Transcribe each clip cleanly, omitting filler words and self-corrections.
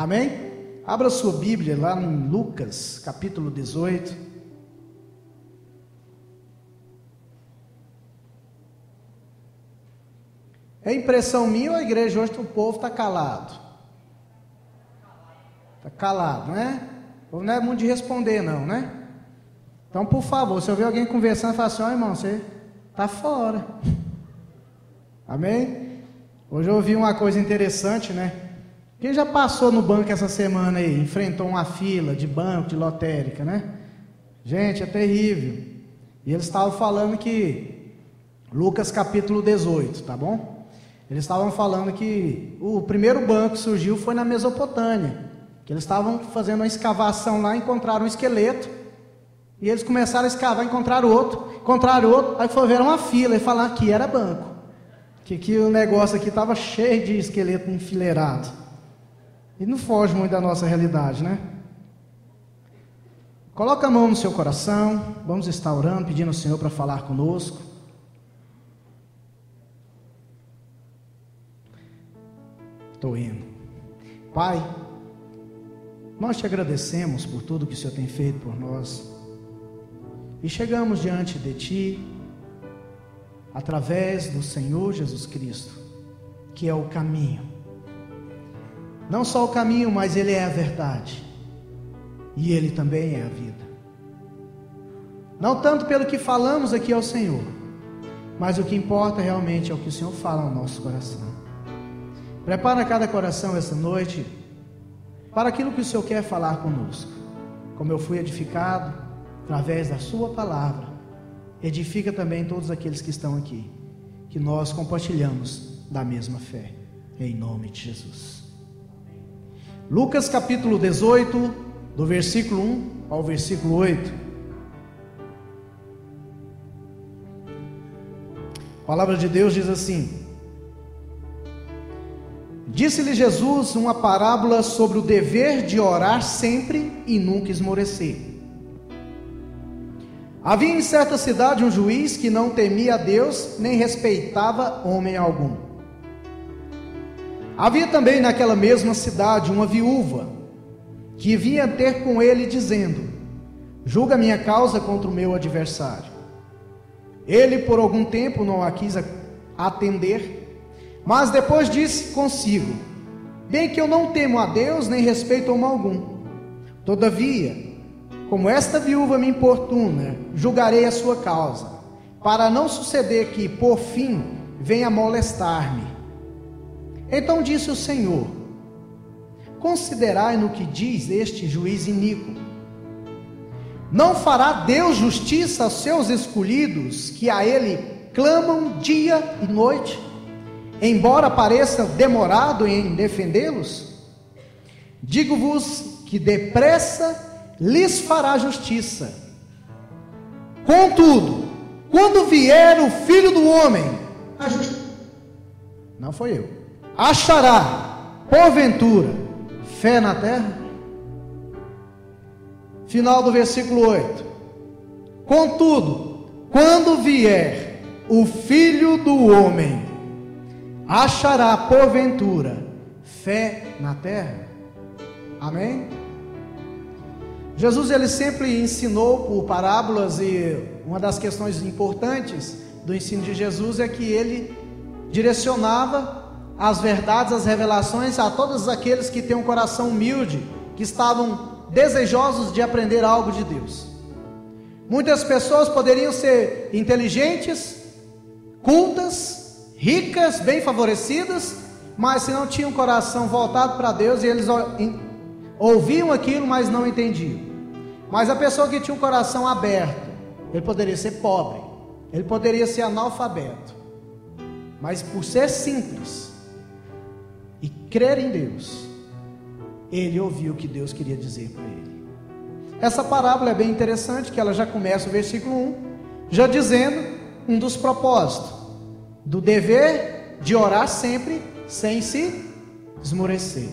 Amém? Abra sua Bíblia lá em Lucas, capítulo 18. É impressão minha ou a igreja hoje o povo está calado? Está calado, né? O povo não é muito de responder não, né? Então, por favor, se eu ver alguém conversando, fala assim: ó, irmão, você está fora. Amém? Hoje eu ouvi uma coisa interessante, né? Quem já passou no banco essa semana aí, enfrentou uma fila de banco, de lotérica, né? Gente, é terrível. E eles estavam falando que, Lucas capítulo 18, tá bom? Eles estavam falando que o primeiro banco que surgiu foi na Mesopotâmia, que eles estavam fazendo uma escavação lá, encontraram um esqueleto, e eles começaram a escavar, encontraram outro, aí ver uma fila e falaram que era banco, que o negócio aqui estava cheio de esqueleto enfileirado. E não foge muito da nossa realidade, né? Coloca a mão no seu coração, vamos estar orando, pedindo ao Senhor para falar conosco. Estou indo. Pai, nós te agradecemos por tudo que o Senhor tem feito por nós. E chegamos diante de Ti, através do Senhor Jesus Cristo, que é o caminho. Não só o caminho, mas Ele é a verdade. E Ele também é a vida. Não tanto pelo que falamos aqui ao Senhor, mas o que importa realmente é o que o Senhor fala no nosso coração. Prepara cada coração essa noite para aquilo que o Senhor quer falar conosco. Como eu fui edificado através da Sua palavra, edifica também todos aqueles que estão aqui, que nós compartilhamos da mesma fé, em nome de Jesus. Lucas capítulo 18, do versículo 1 ao versículo 8. A palavra de Deus diz assim: Disse-lhe Jesus uma parábola sobre o dever de orar sempre e nunca esmorecer. Havia em certa cidade um juiz que não temia a Deus, nem respeitava homem algum. Havia também naquela mesma cidade uma viúva, que vinha ter com ele dizendo: julga minha causa contra o meu adversário. Ele por algum tempo não a quis atender, mas depois disse consigo: bem que eu não temo a Deus, nem respeito homem algum. Todavia, como esta viúva me importuna, julgarei a sua causa, para não suceder que, por fim, venha molestar-me. Então disse o Senhor: considerai no que diz este juiz iníquo. Não fará Deus justiça aos seus escolhidos, que a Ele clamam dia e noite, embora pareça demorado em defendê-los? Digo-vos que depressa lhes fará justiça. Contudo, quando vier o Filho do Homem, não foi eu, achará, porventura, fé na terra? Final do versículo 8. Contudo, quando vier o Filho do Homem, achará, porventura, fé na terra? Amém? Jesus, ele sempre ensinou por parábolas, e uma das questões importantes do ensino de Jesus é que ele direcionava as verdades, as revelações a todos aqueles que têm um coração humilde, que estavam desejosos de aprender algo de Deus. Muitas pessoas poderiam ser inteligentes, cultas, ricas, bem favorecidas, mas se não tinham um coração voltado para Deus, e eles ouviam aquilo, mas não entendiam. Mas a pessoa que tinha um coração aberto, ele poderia ser pobre, ele poderia ser analfabeto, mas por ser simples e crer em Deus, ele ouviu o que Deus queria dizer para ele. Essa parábola é bem interessante, que ela já começa o versículo 1, já dizendo um dos propósitos do dever de orar sempre sem se esmorecer.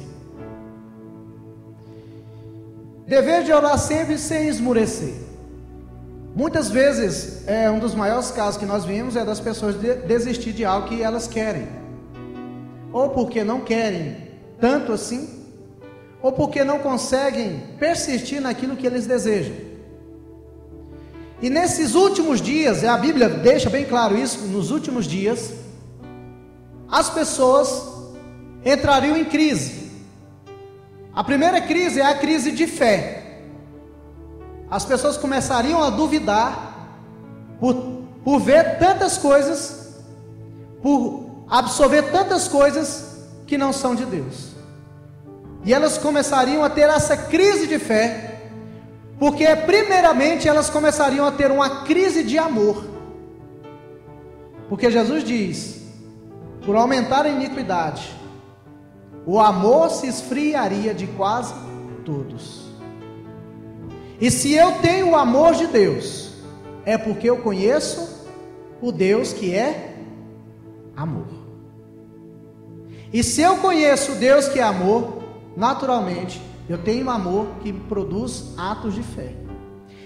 Dever de orar sempre sem esmorecer. Muitas vezes, um dos maiores casos que nós vemos é das pessoas desistir de algo que elas querem, ou porque não querem tanto assim, ou porque não conseguem persistir naquilo que eles desejam. E nesses últimos dias, a Bíblia deixa bem claro isso, nos últimos dias, as pessoas entrariam em crise. A primeira crise é a crise de fé. As pessoas começariam a duvidar por ver tantas coisas, por absorver tantas coisas que não são de Deus. E elas começariam a ter essa crise de fé, porque primeiramente elas começariam a ter uma crise de amor. Porque Jesus diz: por aumentar a iniquidade, o amor se esfriaria de quase todos. E se eu tenho o amor de Deus, é porque eu conheço o Deus que é amor. E se eu conheço o Deus que é amor, naturalmente eu tenho amor que produz atos de fé.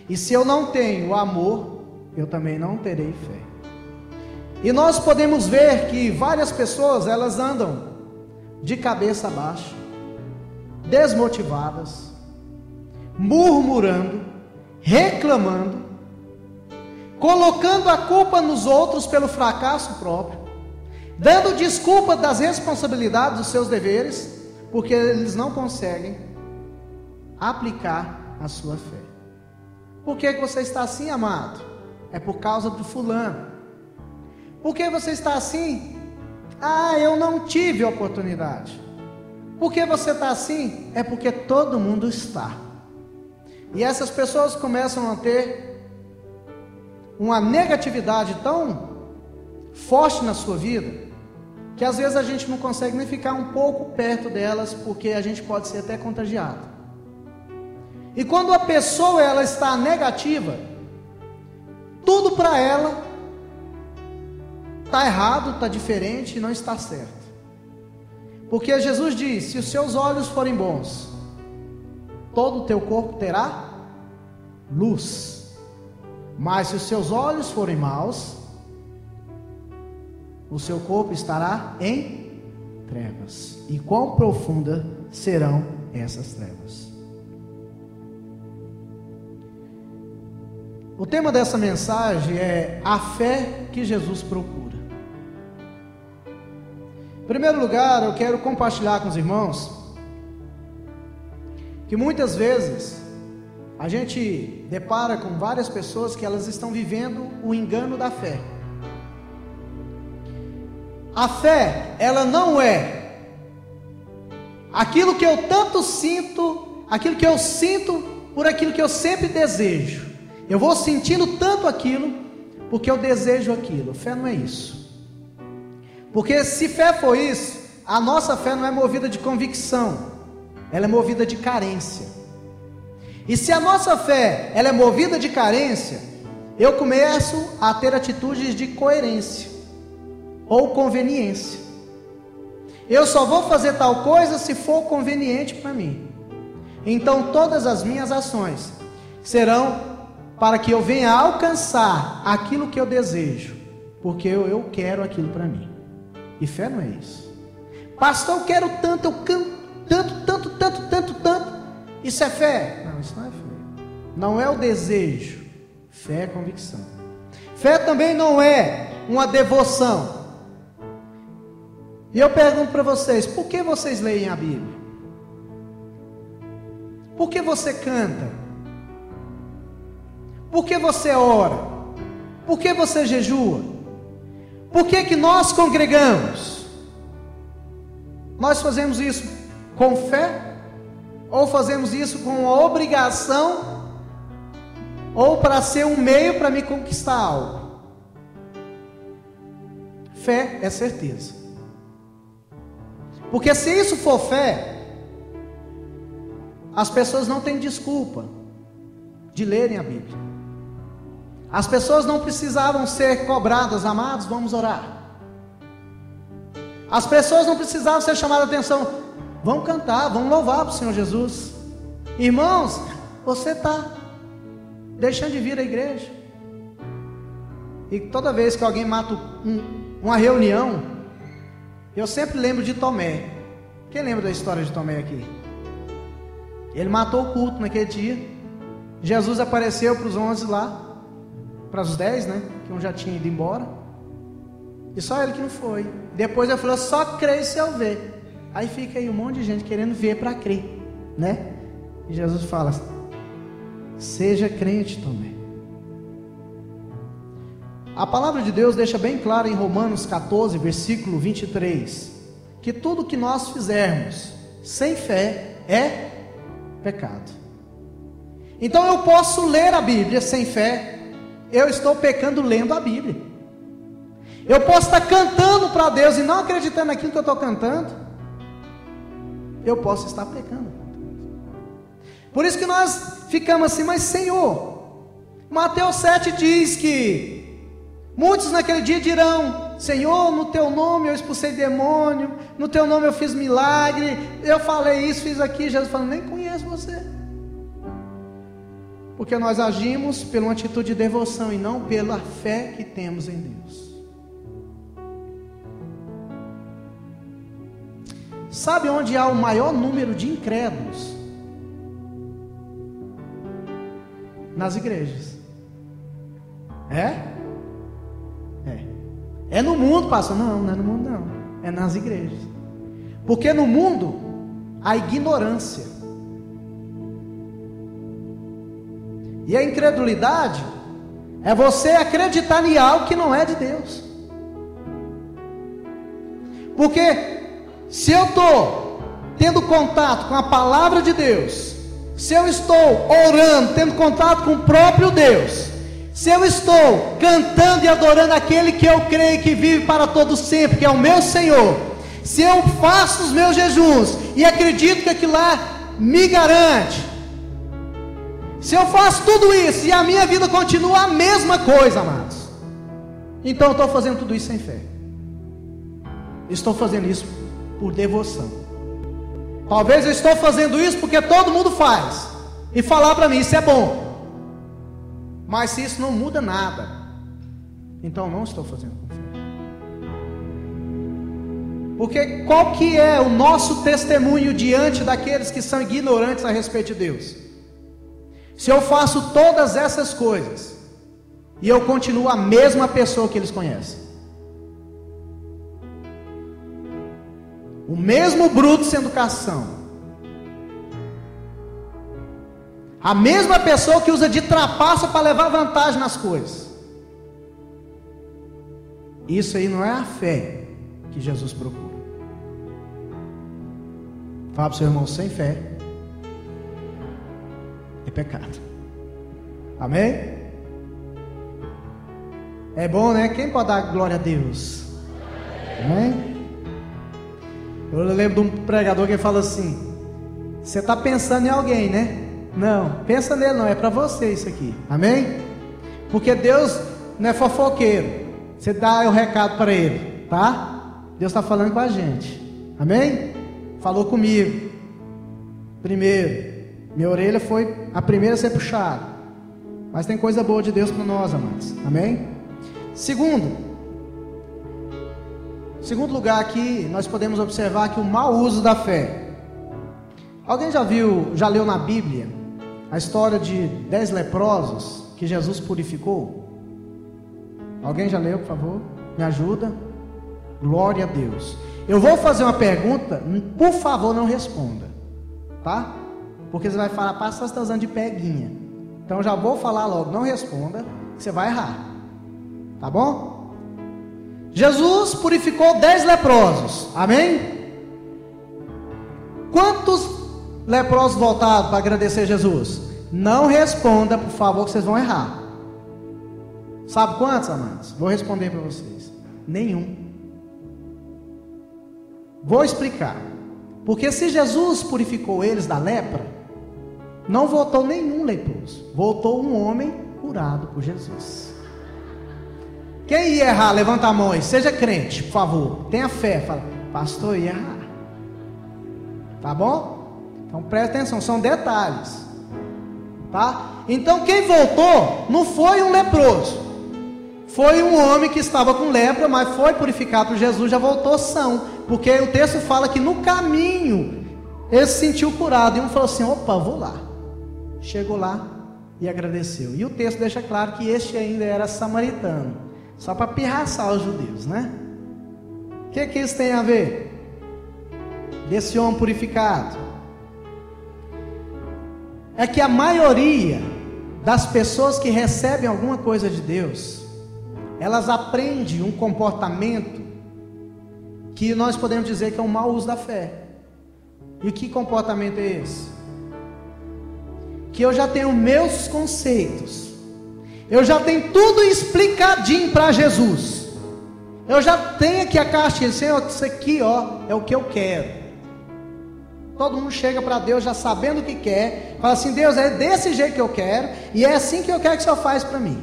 E se eu não tenho amor, eu também não terei fé. E nós podemos ver que várias pessoas, elas andam de cabeça baixa, desmotivadas, murmurando, reclamando, colocando a culpa nos outros pelo fracasso próprio, dando desculpa das responsabilidades dos seus deveres, porque eles não conseguem aplicar a sua fé. Por que você está assim, amado? É por causa do fulano. Por que você está assim? Eu não tive oportunidade. Por que você está assim? É porque todo mundo está. E essas pessoas começam a ter uma negatividade tão forte na sua vida, que às vezes a gente não consegue nem ficar um pouco perto delas, porque a gente pode ser até contagiado. E quando a pessoa ela está negativa, tudo para ela está errado, está diferente e não está certo. Porque Jesus diz: se os seus olhos forem bons, todo o teu corpo terá luz. Mas se os seus olhos forem maus, o seu corpo estará em trevas. E quão profunda serão essas trevas? O tema dessa mensagem é a fé que Jesus procura. Em primeiro lugar, eu quero compartilhar com os irmãos que muitas vezes a gente depara com várias pessoas que elas estão vivendo o engano da fé. A fé, ela não é aquilo que eu tanto sinto, aquilo que eu sinto por aquilo que eu sempre desejo. Eu vou sentindo tanto aquilo porque eu desejo aquilo. Fé não é isso. Porque se fé for isso, a nossa fé não é movida de convicção, ela é movida de carência. E se a nossa fé ela é movida de carência, eu começo a ter atitudes de coerência ou conveniência. Eu só vou fazer tal coisa se for conveniente para mim. Então todas as minhas ações serão para que eu venha alcançar aquilo que eu desejo, porque eu quero aquilo para mim. E fé não é isso. Pastor, eu quero tanto, eu canto tanto. Isso é fé? Não, isso não é fé. Não é o desejo. Fé é convicção. Fé também não é uma devoção. E eu pergunto para vocês: por que vocês leem a Bíblia? Por que você canta? Por que você ora? Por que você jejua? Por que nós congregamos? Nós fazemos isso com fé? Ou fazemos isso com uma obrigação? Ou para ser um meio para me conquistar algo? Fé é certeza. Porque se isso for fé, as pessoas não têm desculpa de lerem a Bíblia. As pessoas não precisavam ser cobradas: amados, vamos orar. As pessoas não precisavam ser chamadas a atenção: vamos cantar, vamos louvar para o Senhor Jesus. Irmãos, você está deixando de vir à igreja. E toda vez que alguém mata uma reunião, eu sempre lembro de Tomé. Quem lembra da história de Tomé aqui? Ele matou o culto naquele dia. Jesus apareceu para os 11 lá, para os 10, né? Que um já tinha ido embora. E só ele que não foi. Depois ele falou: só creio se eu ver. Aí fica aí um monte de gente querendo ver para crer, né? E Jesus fala: seja crente também. A palavra de Deus deixa bem claro em Romanos 14, versículo 23, que tudo que nós fizermos sem fé é pecado. Então eu posso ler a Bíblia sem fé, eu estou pecando lendo a Bíblia. Eu posso estar cantando para Deus e não acreditando naquilo que eu estou cantando, eu posso estar pecando. Por isso que nós ficamos assim: mas Senhor, Mateus 7 diz que muitos naquele dia dirão: Senhor, no teu nome eu expulsei demônio, no teu nome eu fiz milagre, eu falei isso, fiz aquilo. Jesus fala: nem conheço você. Porque nós agimos pela uma atitude de devoção e não pela fé que temos em Deus. Sabe onde há o maior número de incrédulos? Nas igrejas. É no mundo, pastor? Não, não é no mundo não. É nas igrejas. Porque no mundo há ignorância. E a incredulidade é você acreditar em algo que não é de Deus. Porque se eu estou tendo contato com a palavra de Deus, se eu estou orando, tendo contato com o próprio Deus, se eu estou cantando e adorando aquele que eu creio que vive para todo sempre, que é o meu Senhor, se eu faço os meus jejuns e acredito que aquilo lá me garante, se eu faço tudo isso e a minha vida continua a mesma coisa, amados, então eu estou fazendo tudo isso sem fé. Estou fazendo isso por devoção. Talvez eu estou fazendo isso porque todo mundo faz e falar para mim: isso é bom. Mas se isso não muda nada, então não estou fazendo com fé. Porque qual que é o nosso testemunho diante daqueles que são ignorantes a respeito de Deus? Se eu faço todas essas coisas e eu continuo a mesma pessoa que eles conhecem, o mesmo bruto sem educação, a mesma pessoa que usa de trapaça para levar vantagem nas coisas, isso aí não é a fé que Jesus procura. Fala para o seu irmão: sem fé é pecado. Amém? É bom, né? Quem pode dar glória a Deus? Amém? Eu lembro de um pregador que fala assim: você está pensando em alguém, né? Não, pensa nele não, é para você isso aqui. Amém? Porque Deus não é fofoqueiro. Você dá o recado para ele, tá? Deus está falando com a gente. Amém? Falou comigo primeiro. Minha orelha foi a primeira a ser puxada. Mas tem coisa boa de Deus para nós, amados. Amém? Segundo lugar aqui, nós podemos observar que o mau uso da fé. Alguém já leu na Bíblia a história de 10 leprosos que Jesus purificou? Alguém já leu, por favor? Me ajuda? Glória a Deus. Eu vou fazer uma pergunta, por favor não responda, tá? Porque você vai falar: pastor, você está usando de peguinha. Então eu já vou falar logo: não responda, que você vai errar, tá bom? Jesus purificou 10 leprosos, amém? Quantos leprosos voltaram para agradecer Jesus? Não responda, por favor, que vocês vão errar. Sabe quantos, amados? Vou responder para vocês: nenhum. Vou explicar. Porque se Jesus purificou eles da lepra, não voltou nenhum leproso, voltou um homem curado por Jesus. Quem ia errar? Levanta a mão aí. Seja crente, por favor. Tenha fé. Fala: pastor, ia errar. Tá bom? Então presta atenção, são detalhes, tá? Então quem voltou não foi um leproso, foi um homem que estava com lepra, mas foi purificado por Jesus, já voltou são. Porque o texto fala que no caminho Ele se sentiu curado, e um falou assim: opa, vou lá. Chegou lá e agradeceu. E o texto deixa claro que este ainda era samaritano, só para pirraçar os judeus, né? O que isso tem a ver? Desse homem purificado. É que a maioria das pessoas que recebem alguma coisa de Deus, elas aprendem um comportamento que nós podemos dizer que é um mau uso da fé. E que comportamento é esse? Que eu já tenho meus conceitos, eu já tenho tudo explicadinho para Jesus, eu já tenho aqui a caixinha: Senhor, isso aqui, ó, é o que eu quero. Todo mundo chega para Deus já sabendo o que quer, fala assim: Deus, é desse jeito que eu quero, e é assim que eu quero que o Senhor faz para mim.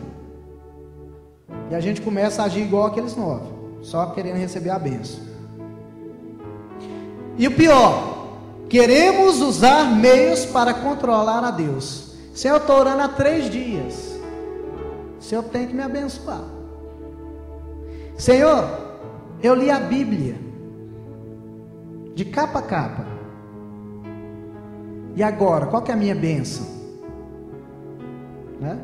E a gente começa a agir igual aqueles 9, só querendo receber a bênção. E o pior, queremos usar meios para controlar a Deus. Senhor, eu estou orando há 3 dias, o Senhor tem que me abençoar. Senhor, eu li a Bíblia de capa a capa, e agora, qual que é a minha bênção? Né?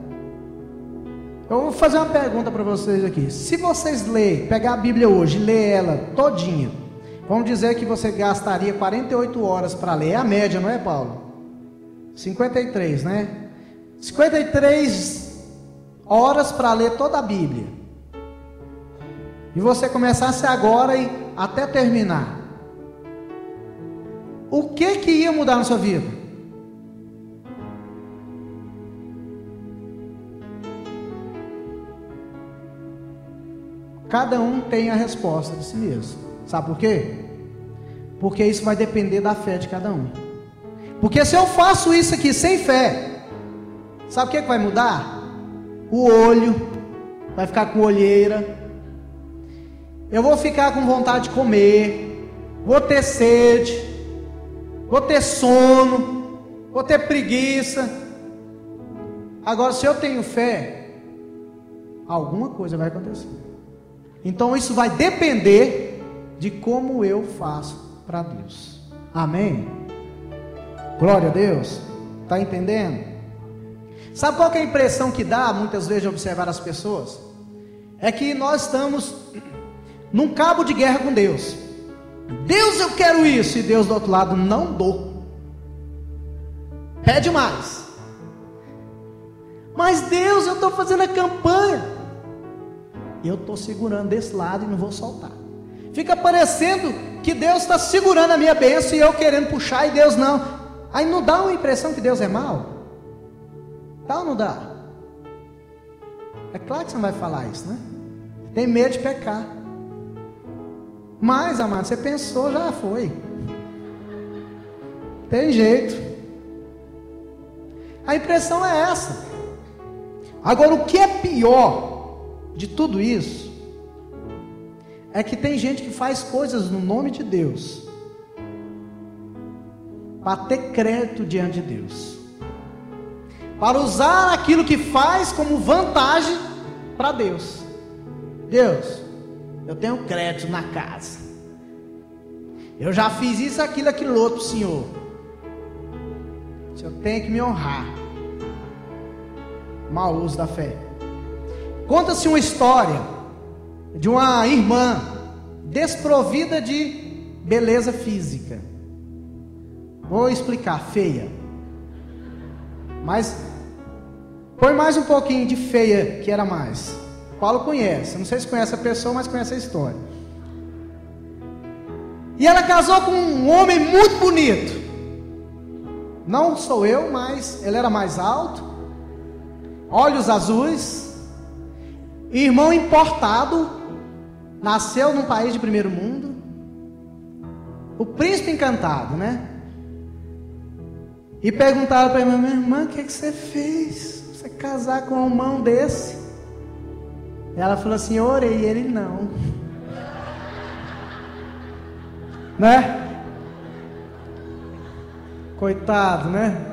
Eu vou fazer uma pergunta para vocês aqui. Se vocês pegar a Bíblia hoje e ler ela todinha, vamos dizer que você gastaria 48 horas para ler. É a média, não é, Paulo? 53, né? 53 horas para ler toda a Bíblia. E você começasse agora e até terminar. O que ia mudar na sua vida? Cada um tem a resposta de si mesmo. Sabe por quê? Porque isso vai depender da fé de cada um. Porque se eu faço isso aqui sem fé, sabe o que vai mudar? O olho vai ficar com olheira, eu vou ficar com vontade de comer, vou ter sede, vou ter sono, vou ter preguiça. Agora, se eu tenho fé, alguma coisa vai acontecer. Então isso vai depender de como eu faço para Deus. Amém? Glória a Deus. Está entendendo? Sabe qual que é a impressão que dá muitas vezes de observar as pessoas? É que nós estamos num cabo de guerra com Deus. Deus, eu quero isso, e Deus do outro lado: não dou. Pede mais. Mas Deus, eu estou fazendo a campanha, eu estou segurando desse lado e não vou soltar. Fica parecendo que Deus está segurando a minha bênção e eu querendo puxar, e Deus não. Aí não dá uma impressão que Deus é mau? Dá ou não dá? É claro que você não vai falar isso, né? Tem medo de pecar. Mas, amado, você pensou, já foi. Tem jeito. A impressão é essa. Agora, o que é pior de tudo isso é que tem gente que faz coisas no nome de Deus para ter crédito diante de Deus, para usar aquilo que faz como vantagem para Deus. Deus, eu tenho crédito na casa, eu já fiz isso, aquilo outro para o Senhor, o Senhor tem que me honrar. Mau uso da fé. Conta-se uma história de uma irmã desprovida de beleza física. Vou explicar: feia. Mas põe mais um pouquinho de feia, que era mais. Paulo conhece, não sei se conhece a pessoa, mas conhece a história. E ela casou com um homem muito bonito. Não sou eu, mas ele era mais alto, olhos azuis, irmão importado, nasceu num país de primeiro mundo, o príncipe encantado, né? E perguntaram para a irmã: minha irmã, o que você fez? Você casar com um homão desse? Ela falou assim: eu orei, ele não. Né? Coitado, né?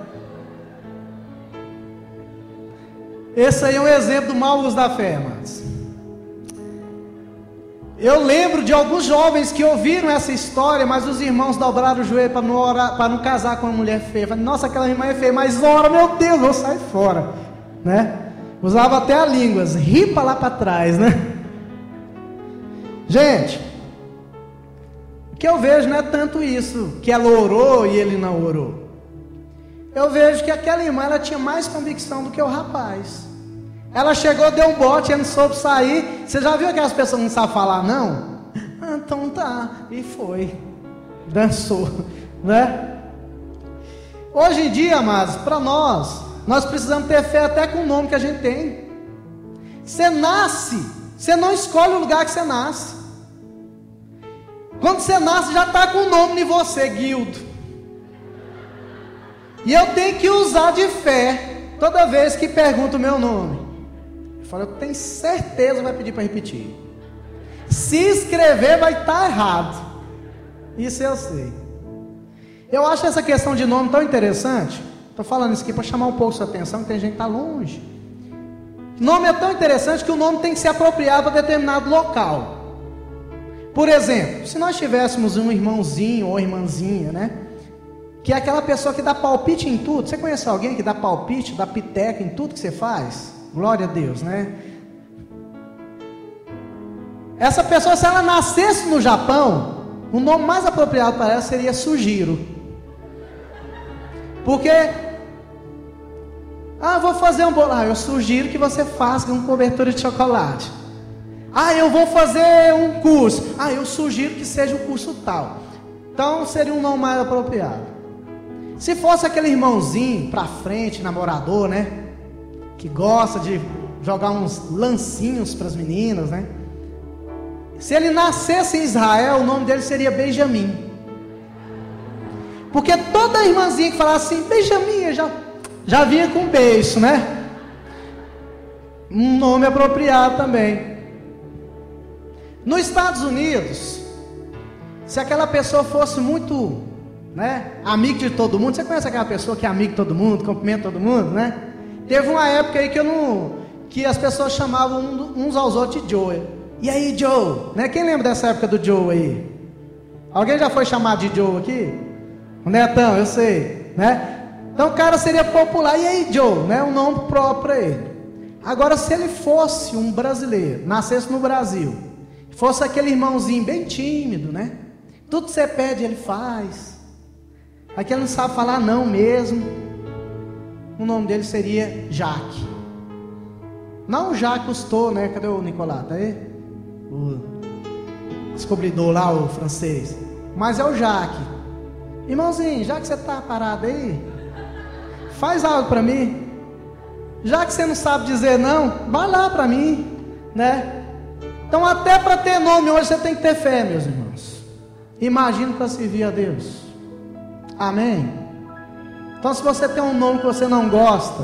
Esse aí é um exemplo do mau uso da fé, irmãos. Eu lembro de alguns jovens que ouviram essa história, mas os irmãos dobraram o joelho para não orar, para não casar com uma mulher feia. Falei, nossa, aquela irmã é feia, mas ora, meu Deus, vou sair fora, né? Usava até a língua, ripa lá para trás, né? Gente, o que eu vejo não é tanto isso, que ela orou e ele não orou. Eu vejo que aquela irmã, ela tinha mais convicção do que o rapaz. Ela chegou, deu um bote, ele não soube sair. Você já viu aquelas pessoas que não sabem falar não? Ah, então tá, e foi, dançou, né? Hoje em dia, amados, para nós precisamos ter fé até com o nome que a gente tem. Você nasce, você não escolhe o lugar que você nasce. Quando você nasce, já está com o nome em você, Guildo. E eu tenho que usar de fé toda vez que pergunto o meu nome. Eu falo, eu tenho certeza que vai pedir para repetir. Se escrever vai estar errado. Isso eu sei. Eu acho essa questão de nome tão interessante. Estou falando isso aqui para chamar um pouco sua atenção, que tem gente que está longe. Nome é tão interessante que o nome tem que ser apropriado para determinado local. Por exemplo, se nós tivéssemos um irmãozinho ou irmãzinha, né? Que é aquela pessoa que dá palpite em tudo. Você conhece alguém que dá palpite, dá piteca em tudo que você faz? Glória a Deus, né? Essa pessoa, se ela nascesse no Japão, o nome mais apropriado para ela seria Sugiro. Porque, vou fazer um bolo. Eu sugiro que você faça uma cobertura de chocolate. Eu vou fazer um curso. Eu sugiro que seja um curso tal. Então seria um nome mais apropriado. Se fosse aquele irmãozinho pra frente, namorador, né? Que gosta de jogar uns lancinhos para as meninas, né? Se ele nascesse em Israel, o nome dele seria Benjamim. Porque toda irmãzinha que falasse assim, Benjamim, já vinha com beijo, né? Um nome apropriado também. Nos Estados Unidos, se aquela pessoa fosse muito, né, amigo de todo mundo, você conhece aquela pessoa que é amigo de todo mundo, cumprimenta todo mundo, né? Teve uma época aí que as pessoas chamavam uns aos outros de Joe. E aí, Joe? Né? Quem lembra dessa época do Joe aí? Alguém já foi chamado de Joe aqui? O Netão, eu sei, né? Então o cara seria popular. E aí, Joe? Né? Um nome próprio para ele. Agora, se ele fosse um brasileiro, nascesse no Brasil, fosse aquele irmãozinho bem tímido, né? Tudo que você pede, ele faz. Aquele não sabe falar não mesmo. O nome dele seria Jaque. Não o Jacques Cousteau, né? Cadê o Nicolás? Tá aí? O descobridor lá, o francês. Mas é o Jaque. Irmãozinho, já que você está parado aí, faz algo para mim. Já que você não sabe dizer não, vai lá para mim, né? Então até para ter nome hoje você tem que ter fé, meus irmãos. Imagina para servir a Deus. Amém? Então se você tem um nome que você não gosta,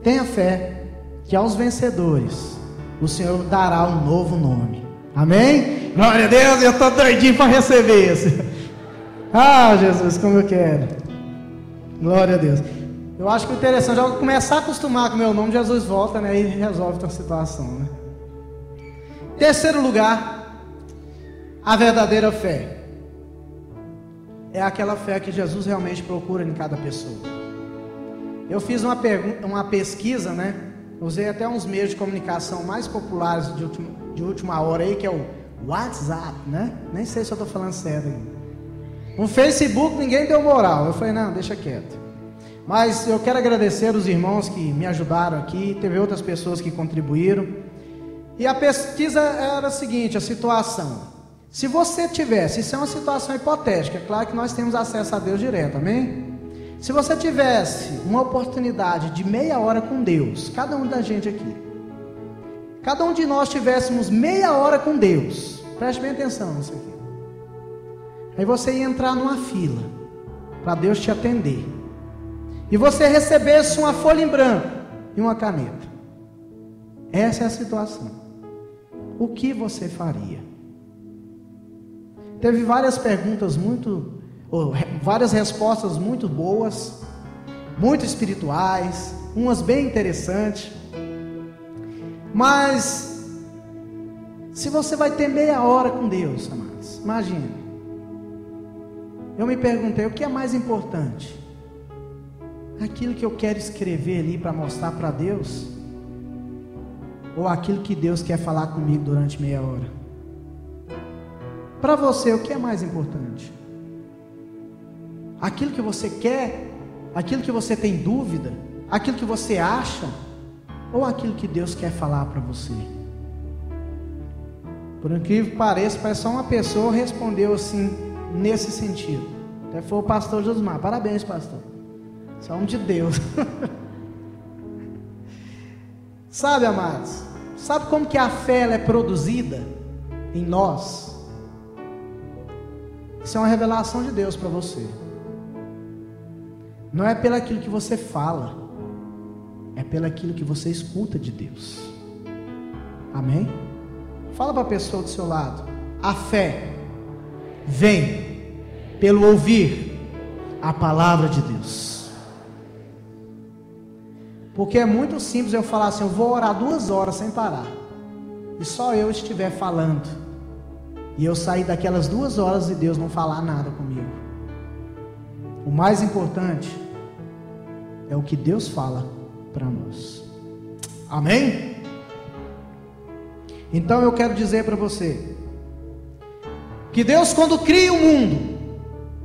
tenha fé que aos vencedores o Senhor dará um novo nome. Amém? Glória a Deus, eu estou doidinho para receber esse. Jesus, como eu quero. Glória a Deus. Eu acho que o interessante, já começar a acostumar com o meu nome, Jesus volta, né, e resolve a situação, né? Terceiro lugar, a verdadeira fé. É aquela fé que Jesus realmente procura em cada pessoa. Eu fiz uma pesquisa, né? Usei até uns meios de comunicação mais populares de última hora aí, que é o WhatsApp, né? Nem sei se eu estou falando certo ainda. No Facebook ninguém deu moral. Eu falei, não, deixa quieto. Mas eu quero agradecer os irmãos que me ajudaram aqui. Teve outras pessoas que contribuíram. E a pesquisa era a seguinte, a situação. Se você tivesse, isso é uma situação hipotética, é claro que nós temos acesso a Deus direto, amém? Se você tivesse uma oportunidade de meia hora com Deus, cada um da gente aqui, cada um de nós tivéssemos meia hora com Deus, preste bem atenção nisso aqui. Aí você ia entrar numa fila, para Deus te atender, e você recebesse uma folha em branco e uma caneta. Essa é a situação. O que você faria? Teve várias perguntas várias respostas muito boas, muito espirituais, umas bem interessantes. Mas Se você vai ter meia hora com Deus, amados, imagine. Eu me perguntei, o que é mais importante? Aquilo que eu quero escrever ali para mostrar para Deus? Ou aquilo que Deus quer falar comigo durante meia hora? Para você, o que é mais importante? Aquilo que você quer? Aquilo que você tem dúvida? Aquilo que você acha? Ou aquilo que Deus quer falar para você? Por incrível que pareça, parece só uma pessoa respondeu assim, nesse sentido. Até foi o pastor Josmar. Parabéns, pastor. Você é homem de Deus. Sabe, amados? Sabe como que a fé ela é produzida em nós? Isso é uma revelação de Deus para você. Não é pelo aquilo que você fala, é pelo aquilo que você escuta de Deus. Amém? Fala para a pessoa do seu lado. A fé vem pelo ouvir a palavra de Deus. Porque é muito simples eu falar assim, eu vou orar 2 horas sem parar, e só eu estiver falando, e eu sair daquelas 2 horas e Deus não falar nada comigo. O mais importante é o que Deus fala para nós. Amém? Então eu quero dizer para você que Deus, quando cria o mundo,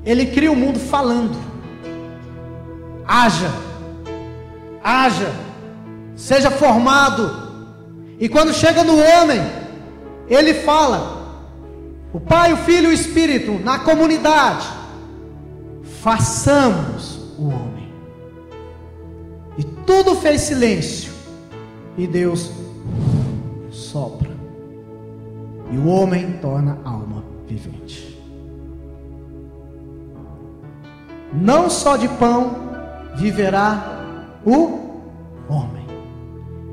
Ele cria o mundo falando: haja, haja, seja formado. E quando chega no homem, Ele fala, o Pai, o Filho e o Espírito, na comunidade: façamos o homem. E tudo fez silêncio, e Deus sopra, e o homem torna alma vivente. Não só de pão viverá o homem,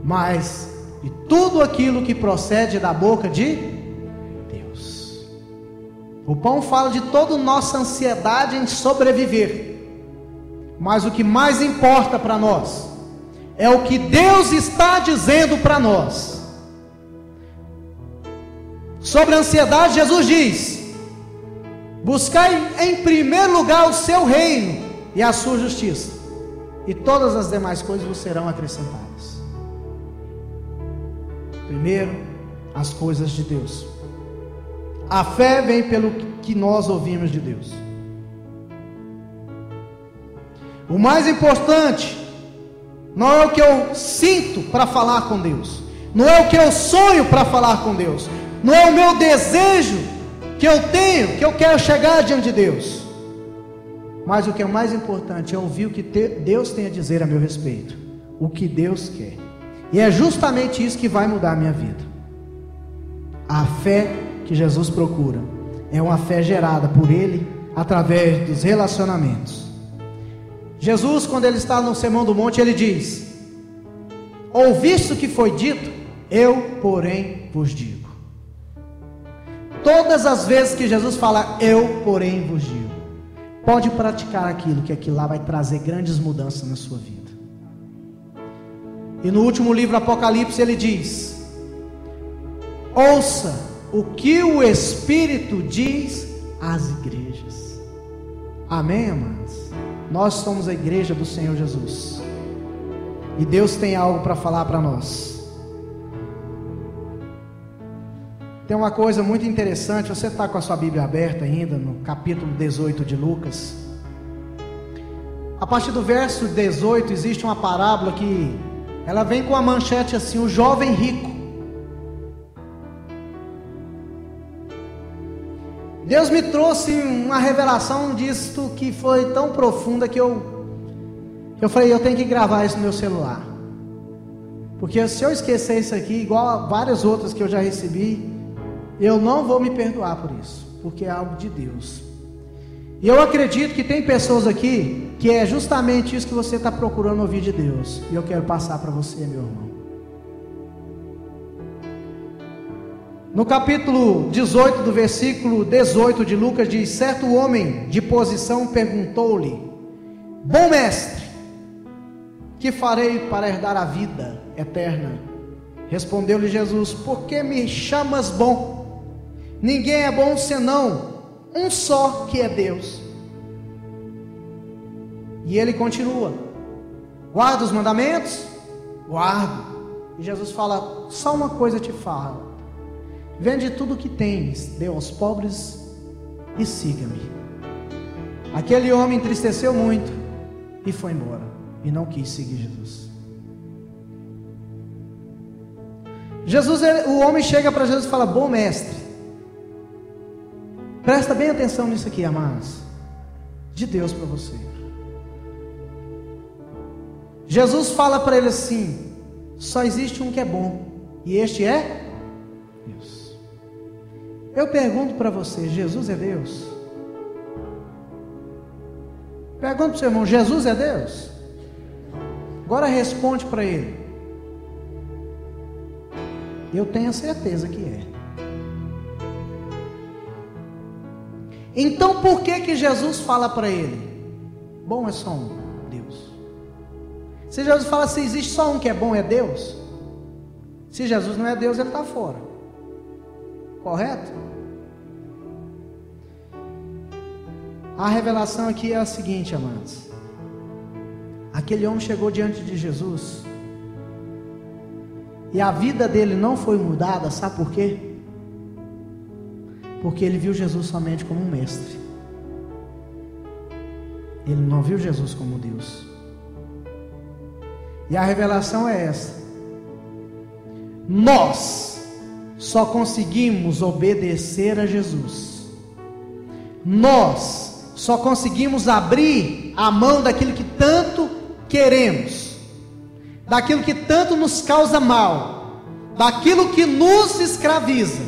mas de tudo aquilo que procede da boca de Deus. O pão fala de toda nossa ansiedade em sobreviver, mas o que mais importa para nós é o que Deus está dizendo para nós. Sobre a ansiedade, Jesus diz: buscai em primeiro lugar o seu reino e a sua justiça, e todas as demais coisas vos serão acrescentadas. Primeiro, as coisas de Deus. A fé vem pelo que nós ouvimos de Deus. O mais importante não é o que eu sinto para falar com Deus, não é o que eu sonho para falar com Deus, não é o meu desejo que eu tenho, que eu quero chegar diante de Deus, mas o que é mais importante é ouvir o que Deus tem a dizer a meu respeito, o que Deus quer. E é justamente isso que vai mudar a minha vida. A fé que Jesus procura é uma fé gerada por Ele através dos relacionamentos. Jesus, quando Ele está no Sermão do Monte, Ele diz: ouviste o que foi dito, eu porém vos digo. Todas as vezes que Jesus fala eu porém vos digo, pode praticar aquilo, que aquilo lá vai trazer grandes mudanças na sua vida. E no último livro, Apocalipse, ele diz: ouça o que o Espírito diz às igrejas. Amém, amados? Nós somos a igreja do Senhor Jesus, e Deus tem algo para falar para nós. Tem uma coisa muito interessante. Você está com a sua Bíblia aberta ainda, no capítulo 18 de Lucas. A partir do verso 18 existe uma parábola que ela vem com a manchete assim: o jovem rico. Deus me trouxe uma revelação disso que foi tão profunda que eu falei, eu tenho que gravar isso no meu celular, porque se eu esquecer isso aqui, igual a várias outras que eu já recebi, eu não vou me perdoar por isso, porque é algo de Deus. E eu acredito que tem pessoas aqui que é justamente isso que você está procurando ouvir de Deus, e eu quero passar para você, meu irmão. No capítulo 18, do versículo 18 de Lucas, diz: certo homem de posição perguntou-lhe: bom mestre, que farei para herdar a vida eterna? Respondeu-lhe Jesus: por que me chamas bom? Ninguém é bom senão um só, que é Deus. E ele continua: guarda os mandamentos? Guardo. E Jesus fala: só uma coisa te falo: vende tudo o que tens, dê aos pobres e siga-me. Aquele homem entristeceu muito e foi embora, e não quis seguir Jesus. O homem chega para Jesus e fala: bom mestre, presta bem atenção nisso aqui, amados, de Deus para você. Jesus fala para ele assim: só existe um que é bom, e este é Deus. Eu pergunto para você: Jesus é Deus? Pergunta para o seu irmão: Jesus é Deus? Agora responde para ele: eu tenho a certeza que é. Então por que Jesus fala para ele: bom é só um, Deus? Se Jesus fala se existe só um que é bom, é Deus. Se Jesus não é Deus, ele está fora. Correto? A revelação aqui é a seguinte, amados. Aquele homem chegou diante de Jesus e a vida dele não foi mudada, sabe por quê? Porque ele viu Jesus somente como um mestre. Ele não viu Jesus como Deus. E a revelação é essa: nós só conseguimos obedecer a Jesus, nós só conseguimos abrir a mão daquilo que tanto queremos, daquilo que tanto nos causa mal, daquilo que nos escraviza,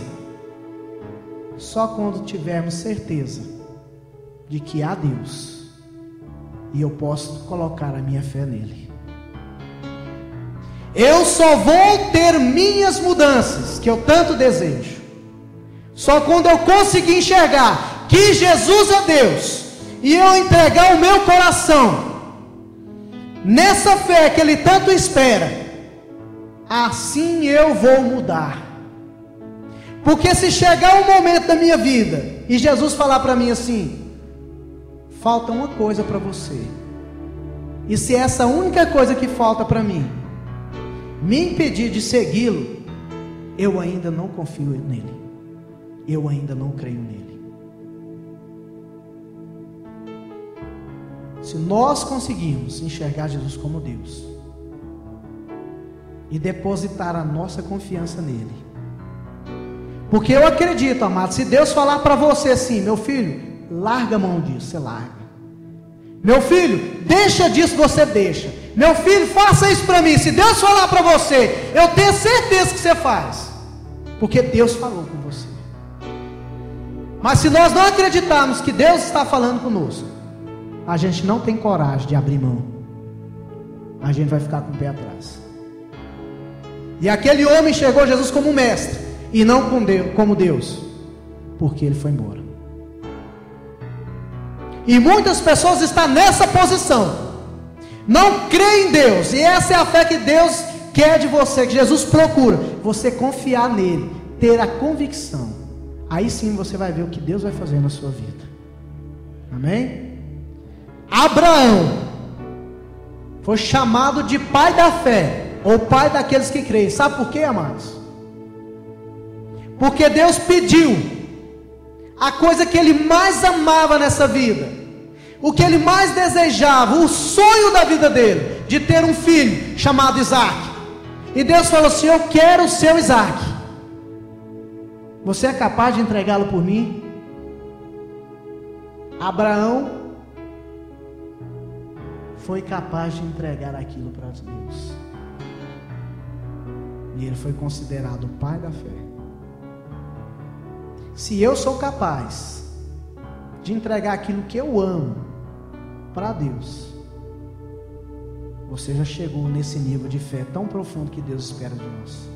só quando tivermos certeza de que há Deus e eu posso colocar a minha fé nele. Eu só vou ter minhas mudanças que eu tanto desejo só quando eu conseguir enxergar que Jesus é Deus e eu entregar o meu coração nessa fé que Ele tanto espera. Assim eu vou mudar. Porque se chegar um momento da minha vida e Jesus falar para mim assim: falta uma coisa para você, e se essa única coisa que falta para mim me impedir de segui-lo, eu ainda não confio nele, eu ainda não creio nele. Se nós conseguirmos enxergar Jesus como Deus e depositar a nossa confiança nele, porque eu acredito, amado, se Deus falar para você assim: meu filho, larga a mão disso, você larga. Meu filho, deixa disso, você deixa. Meu filho, faça isso para mim. Se Deus falar para você, eu tenho certeza que você faz, porque Deus falou com você. Mas se nós não acreditarmos que Deus está falando conosco, a gente não tem coragem de abrir mão, a gente vai ficar com o pé atrás. E aquele homem enxergou a Jesus como um mestre e não como Deus, porque ele foi embora. E muitas pessoas estão nessa posição, não creem em Deus, e essa é a fé que Deus quer de você, que Jesus procura, você confiar nele, ter a convicção. Aí sim você vai ver o que Deus vai fazer na sua vida. Amém? Abraão foi chamado de pai da fé, ou pai daqueles que creem. Sabe por quê, amados? Porque Deus pediu a coisa que ele mais amava nessa vida, o que ele mais desejava, o sonho da vida dele, de ter um filho chamado Isaac. E Deus falou assim: eu quero o seu Isaac. Você é capaz de entregá-lo por mim? Abraão foi capaz de entregar aquilo para Deus, e ele foi considerado o pai da fé. Se eu sou capaz de entregar aquilo que eu amo para Deus, você já chegou nesse nível de fé tão profundo que Deus espera de nós.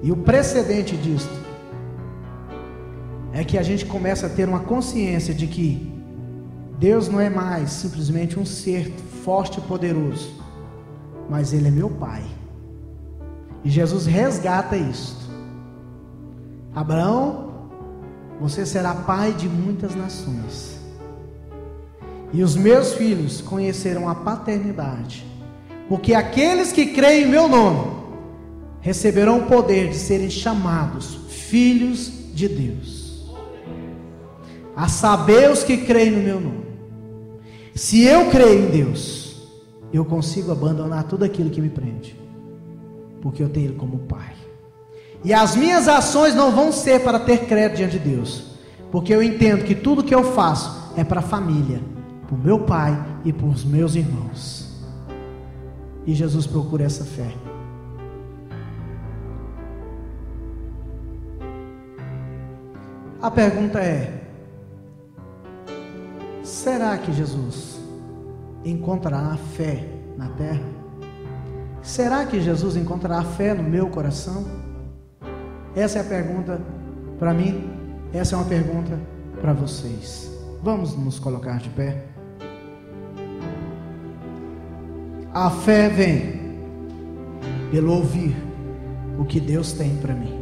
E o precedente disto é que a gente começa a ter uma consciência de que Deus não é mais simplesmente um ser forte e poderoso, mas Ele é meu Pai. E Jesus resgata isto. Abraão, você será pai de muitas nações. E os meus filhos conhecerão a paternidade, porque aqueles que creem em meu nome receberão o poder de serem chamados filhos de Deus. A saber, os que creem no meu nome. Se eu creio em Deus, eu consigo abandonar tudo aquilo que me prende, porque eu tenho Ele como Pai. E as minhas ações não vão ser para ter crédito diante de Deus, porque eu entendo que tudo que eu faço é para a família, para o meu pai e para os meus irmãos. E Jesus procura essa fé. A pergunta é: será que Jesus encontrará fé na terra? Será que Jesus encontrará fé no meu coração? Essa é a pergunta para mim, essa é uma pergunta para vocês. Vamos nos colocar de pé. A fé vem pelo ouvir o que Deus tem para mim.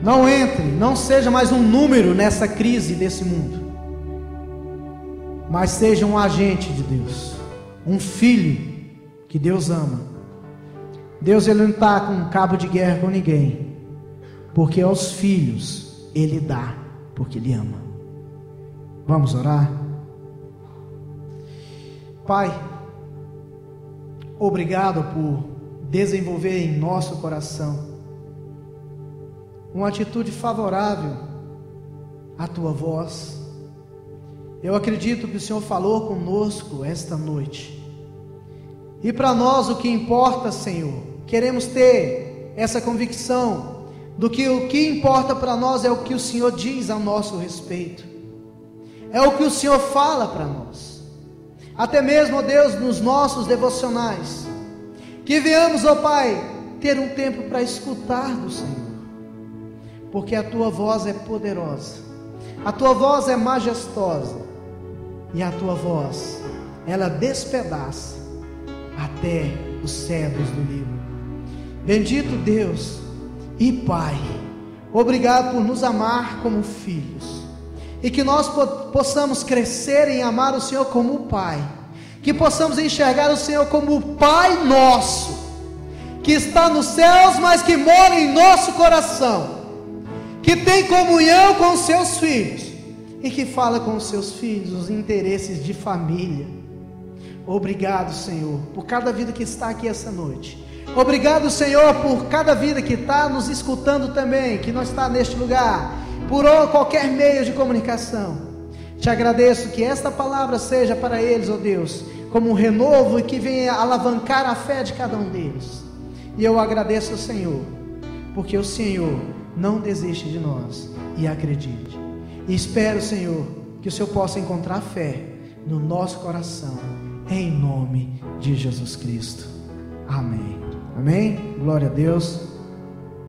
Não entre, não seja mais um número nessa crise desse mundo, mas seja um agente de Deus, um filho que Deus ama. Deus, Ele não está com um cabo de guerra com ninguém, porque aos filhos Ele dá, porque Ele ama. Vamos orar? Pai, obrigado por desenvolver em nosso coração uma atitude favorável à Tua voz. Eu acredito que o Senhor falou conosco esta noite, e para nós o que importa, Senhor, queremos ter essa convicção do que o que importa para nós é o que o Senhor diz a nosso respeito, é o que o Senhor fala para nós. Até mesmo, ó Deus, nos nossos devocionais, que venhamos, ó Pai, ter um tempo para escutar do Senhor, porque a Tua voz é poderosa, a Tua voz é majestosa, e a Tua voz, ela despedaça até os cedros do livro. Bendito Deus e Pai, obrigado por nos amar como filhos, e que nós possamos crescer em amar o Senhor como Pai, que possamos enxergar o Senhor como o Pai nosso, que está nos céus, mas que mora em nosso coração, que tem comunhão com os seus filhos, e que fala com os seus filhos os interesses de família. Obrigado, Senhor, por cada vida que está aqui essa noite. Obrigado, Senhor, por cada vida que está nos escutando também, que não está neste lugar, por qualquer meio de comunicação. Te agradeço que esta palavra seja para eles, ó Deus, como um renovo e que venha alavancar a fé de cada um deles. E eu agradeço ao Senhor, porque o Senhor não desiste de nós, e acredite. E espero, Senhor, que o Senhor possa encontrar fé no nosso coração, em nome de Jesus Cristo. Amém. Amém? Glória a Deus.